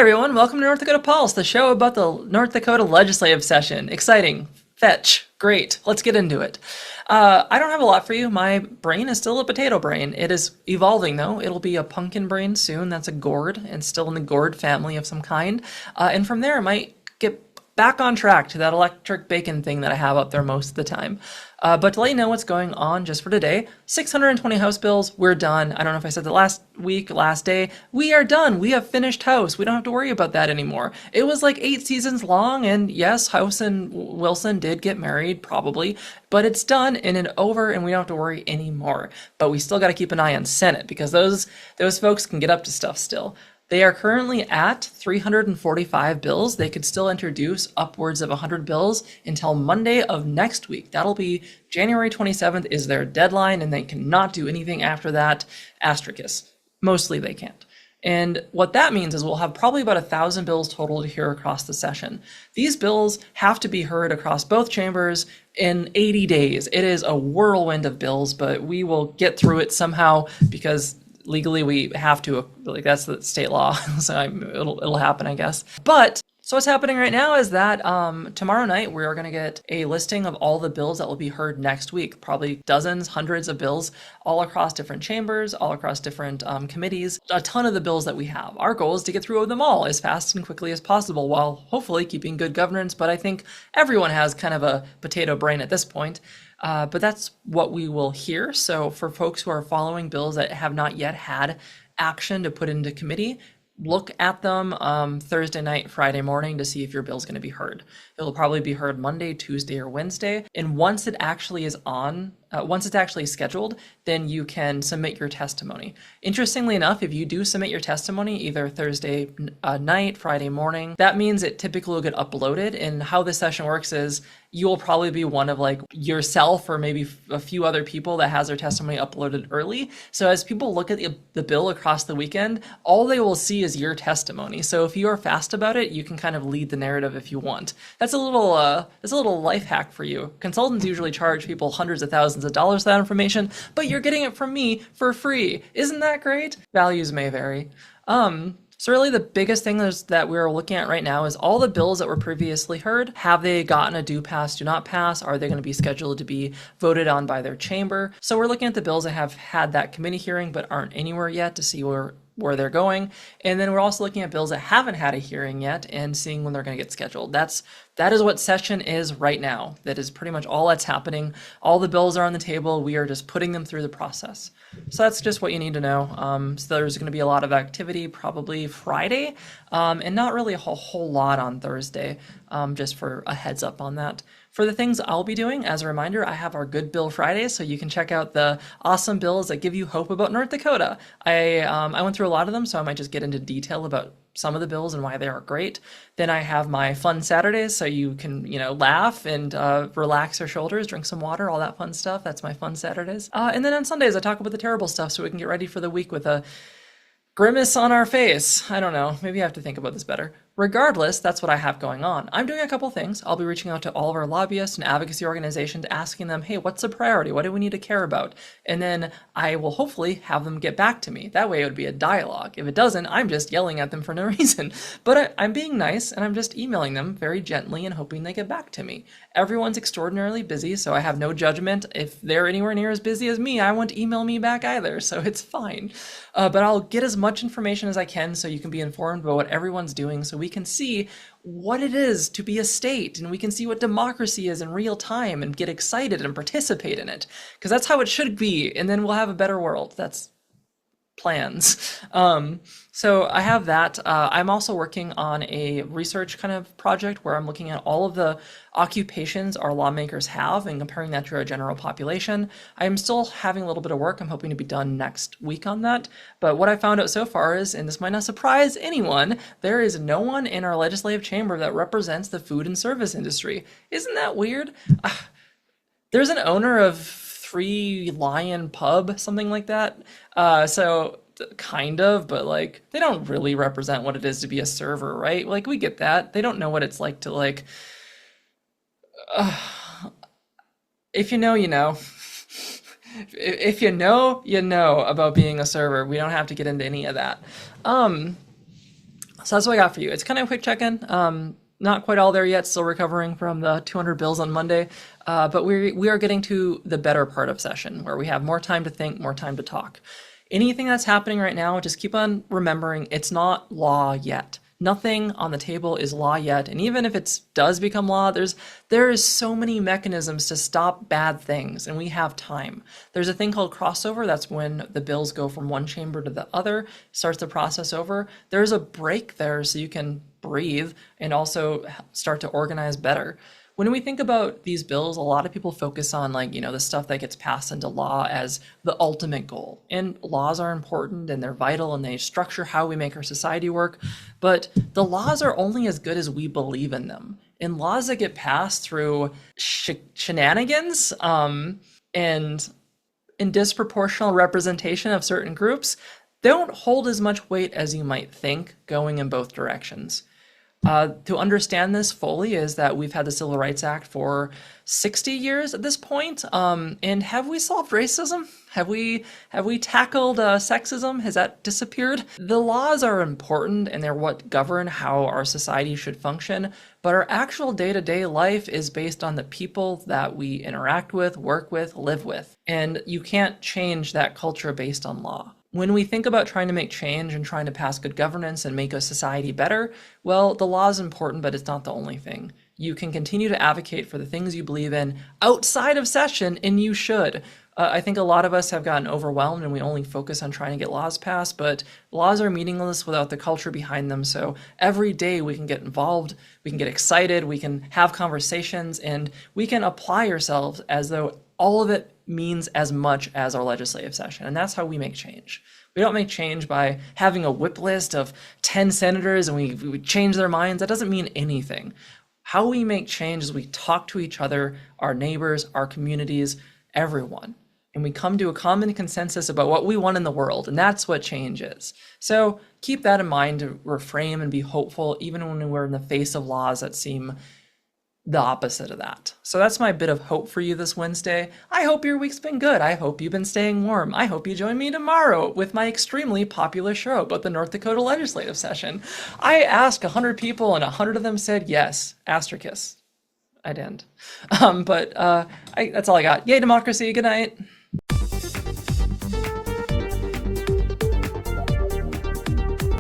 everyone, welcome to North Dakota Pulse, the show about the North Dakota legislative session. Exciting, fetch, great, let's get into it. I don't have a lot for you. My brain is still a potato brain. It is evolving though. It'll be a pumpkin brain soon. That's a gourd and still in the gourd family of some kind. And from there, I might get back on track to that electric bacon thing that I have up there most of the time. But to let you know what's going on just for today, 620 House bills, we're done. I don't know if I said that last week, last day. We are done. We have finished House. We don't have to worry about that anymore. It was like 8 seasons long, and yes, House and Wilson did get married, probably, but it's done and over, and we don't have to worry anymore. But we still got to keep an eye on Senate, because those folks can get up to stuff still. They are currently at 345 bills. They could still introduce upwards of 100 bills until Monday of next week. That'll be January 27th is their deadline, and they cannot do anything after that. Asterisk. Mostly they can't. And what that means is we'll have probably about 1,000 bills total to hear across the session. These bills have to be heard across both chambers in 80 days. It is a whirlwind of bills, but we will get through it somehow because legally we have to, like, that's the state law. So it'll happen, I guess. But so what's happening right now is that tomorrow night we are going to get a listing of all the bills that will be heard next week. Probably dozens, hundreds of bills all across different chambers, all across different committees. A ton of the bills that we have. Our goal is to get through them all as fast and quickly as possible while hopefully keeping good governance. But I think everyone has kind of a potato brain at this point. But that's what we will hear. So for folks who are following bills that have not yet had action to put into committee, look at them Thursday night, Friday morning to see if your bill is going to be heard. It'll probably be heard Monday, Tuesday, or Wednesday. And once it actually is once it's actually scheduled, then you can submit your testimony. Interestingly enough, if you do submit your testimony either Thursday night, Friday morning, that means it typically will get uploaded. And how this session works is you will probably be one of like yourself or maybe a few other people that has their testimony uploaded early. So as people look at the bill across the weekend, all they will see is your testimony. So if you are fast about it, you can kind of lead the narrative if you want. That's a little life hack for you. Consultants usually charge people hundreds of thousands of dollars for that information, but you're getting it from me for free. Isn't that great? Values may vary. So really the biggest thing that we're looking at right now is all the bills that were previously heard. Have they gotten a do pass, do not pass? Are they going to be scheduled to be voted on by their chamber? So we're looking at the bills that have had that committee hearing but aren't anywhere yet to see where they're going. And then we're also looking at bills that haven't had a hearing yet and seeing when they're going to get scheduled. That is what session is right now. That is pretty much all that's happening. All the bills are on the table. We are just putting them through the process. So that's just what you need to know. So there's going to be a lot of activity probably Friday, and not really a whole lot on Thursday, just for a heads up on that. For the things I'll be doing, as a reminder, I have our Good Bill Fridays, so you can check out the awesome bills that give you hope about North Dakota. I went through a lot of them, so I might just get into detail about some of the bills and why they are great. Then I have my fun Saturdays, so you can, laugh and relax your shoulders, drink some water, all that fun stuff. That's my fun Saturdays. And then on Sundays, I talk about the terrible stuff so we can get ready for the week with a grimace on our face. I don't know. Maybe I have to think about this better. Regardless, that's what I have going on. I'm doing a couple things. I'll be reaching out to all of our lobbyists and advocacy organizations, asking them, hey, what's the priority? What do we need to care about? And then I will hopefully have them get back to me. That way it would be a dialogue. If it doesn't, I'm just yelling at them for no reason. But I'm being nice and I'm just emailing them very gently and hoping they get back to me. Everyone's extraordinarily busy, so I have no judgment. If they're anywhere near as busy as me, I won't email me back either, so it's fine. But I'll get as much information as I can so you can be informed about what everyone's doing so we can see what it is to be a state and we can see what democracy is in real time and get excited and participate in it. Because that's how it should be, and then we'll have a better world. That's plans. So I have that. I'm also working on a research kind of project where I'm looking at all of the occupations our lawmakers have and comparing that to our general population. I'm still having a little bit of work. I'm hoping to be done next week on that. But what I found out so far is, and this might not surprise anyone, there is no one in our legislative chamber that represents the food and service industry. Isn't that weird? There's an owner of Three Lion Pub, something like that. So kind of, but like they don't really represent what it is to be a server, right? Like we get that. They don't know what it's like to like if you know, you know. If you know, you know about being a server. We don't have to get into any of that. So that's what I got for you. It's kind of a quick check-in. Not quite all there yet. Still recovering from the 200 bills on Monday, but we are getting to the better part of session where we have more time to think, more time to talk. Anything that's happening right now, just keep on remembering it's not law yet. Nothing on the table is law yet, and even if it does become law, there is so many mechanisms to stop bad things, and we have time. There's a thing called crossover. That's when the bills go from one chamber to the other, starts the process over. There's a break there so you can breathe and also start to organize better. When we think about these bills, a lot of people focus on the stuff that gets passed into law as the ultimate goal. And laws are important and they're vital and they structure how we make our society work. But the laws are only as good as we believe in them. And laws that get passed through shenanigans and in disproportional representation of certain groups don't hold as much weight as you might think going in both directions. To understand this fully is that we've had the Civil Rights Act for 60 years at this point. And have we solved racism? Have we tackled sexism? Has that disappeared? The laws are important and they're what govern how our society should function, but our actual day-to-day life is based on the people that we interact with, work with, live with. And you can't change that culture based on law. When we think about trying to make change and trying to pass good governance and make a society better, well, the law is important, but it's not the only thing. You can continue to advocate for the things you believe in outside of session, and you should. I think a lot of us have gotten overwhelmed and we only focus on trying to get laws passed, but laws are meaningless without the culture behind them. So every day we can get involved, we can get excited, we can have conversations, and we can apply ourselves as though all of it means as much as our legislative session. And that's how we make change. We don't make change by having a whip list of 10 senators and we change their minds. That doesn't mean anything. How we make change is we talk to each other, our neighbors, our communities, everyone. And we come to a common consensus about what we want in the world. And that's what change is. So keep that in mind to reframe and be hopeful, even when we're in the face of laws that seem the opposite of that. So that's my bit of hope for you this Wednesday. I hope your week's been good. I hope you've been staying warm. I hope you join me tomorrow with my extremely popular show about the North Dakota legislative session. I asked 100 people and 100 of them said yes. Astrikis. I didn't. That's all I got. Yay, democracy. Good night.